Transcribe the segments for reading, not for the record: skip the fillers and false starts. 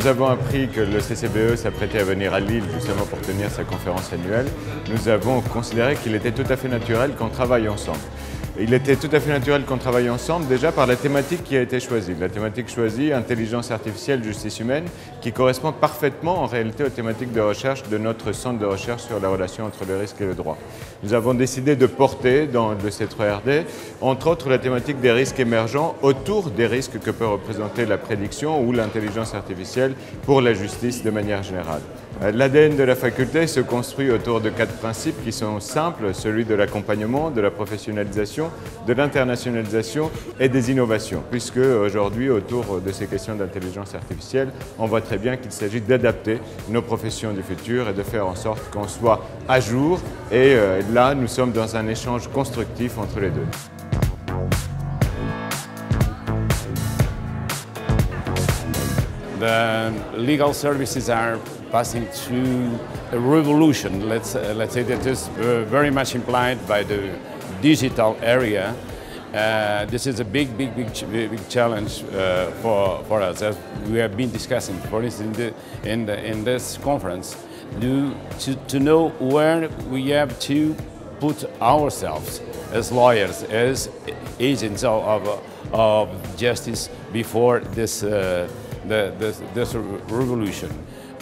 nous avons appris que le CCBE s'apprêtait à venir à Lille justement pour tenir sa conférence annuelle, nous avons considéré qu'il était tout à fait naturel qu'on travaille ensemble. Il était tout à fait naturel qu'on travaille ensemble déjà par la thématique qui a été choisie. La thématique choisie, intelligence artificielle, justice humaine, qui correspond parfaitement en réalité aux thématiques de recherche de notre centre de recherche sur la relation entre le risque et le droit. Nous avons décidé de porter dans le C3RD, entre autres, la thématique des risques émergents autour des risques que peut représenter la prédiction ou l'intelligence artificielle pour la justice de manière générale. L'ADN de la faculté se construit autour de 4 principes qui sont simples, celui de l'accompagnement, de la professionnalisation, de l'internationalisation et des innovations, puisque aujourd'hui, autour de ces questions d'intelligence artificielle, on voit très bien qu'il s'agit d'adapter nos professions du futur et de faire en sorte qu'on soit à jour. Et là, nous sommes dans un échange constructif entre les deux. The legal services are passing through a revolution. Let's say that is very much implied by the digital area. This is a big challenge for us, as we have been discussing, for instance, in this conference, to know where we have to put ourselves as lawyers, as agents of justice before this revolution.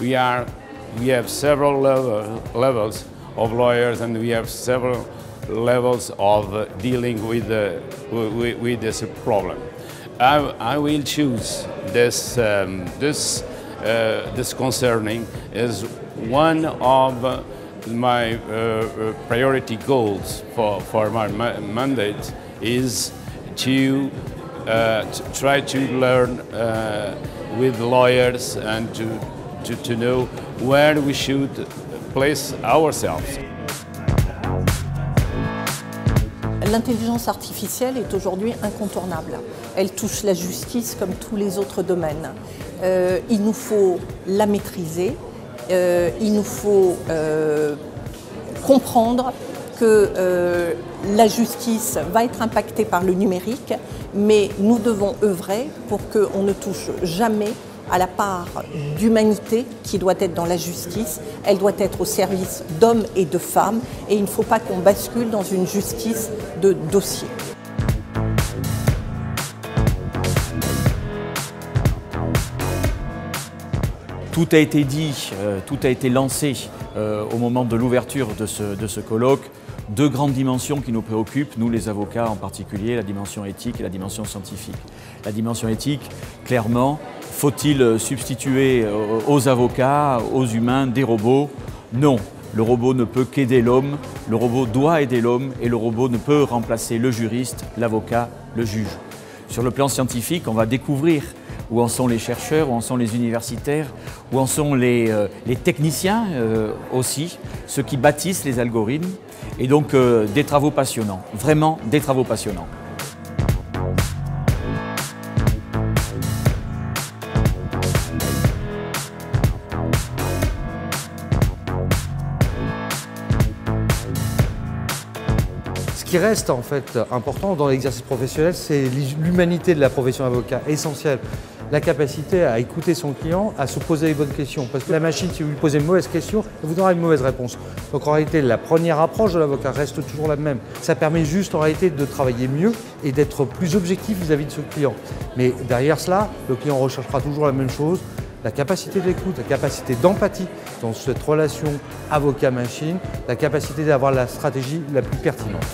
We have several levels of lawyers, and we have several levels of dealing with this problem. I will choose this concerning as one of my priority goals for my mandate is to try to learn with lawyers and to know where we should place ourselves. L'intelligence artificielle est aujourd'hui incontournable. Elle touche la justice comme tous les autres domaines. Il nous faut la maîtriser, il nous faut comprendre que la justice va être impactée par le numérique, mais nous devons œuvrer pour qu'on ne touche jamais à la part d'humanité qui doit être dans la justice. Elle doit être au service d'hommes et de femmes, et il ne faut pas qu'on bascule dans une justice de dossier. Tout a été dit, tout a été lancé au moment de l'ouverture de ce colloque. Deux grandes dimensions qui nous préoccupent, nous les avocats en particulier, la dimension éthique et la dimension scientifique. La dimension éthique, clairement, faut-il substituer aux avocats, aux humains, des robots? Non, le robot ne peut qu'aider l'homme, le robot doit aider l'homme et le robot ne peut remplacer le juriste, l'avocat, le juge. Sur le plan scientifique, on va découvrir où en sont les chercheurs, où en sont les universitaires, où en sont les techniciens aussi, ceux qui bâtissent les algorithmes. Et donc des travaux passionnants, vraiment des travaux passionnants. Ce qui reste en fait important dans l'exercice professionnel, c'est l'humanité de la profession d'avocat, essentielle. La capacité à écouter son client, à se poser les bonnes questions. Parce que la machine, si vous lui posez une mauvaise question, elle vous donnera une mauvaise réponse. Donc en réalité, la première approche de l'avocat reste toujours la même. Ça permet juste en réalité de travailler mieux et d'être plus objectif vis-à-vis de ce client. Mais derrière cela, le client recherchera toujours la même chose, la capacité d'écoute, la capacité d'empathie dans cette relation avocat-machine, la capacité d'avoir la stratégie la plus pertinente.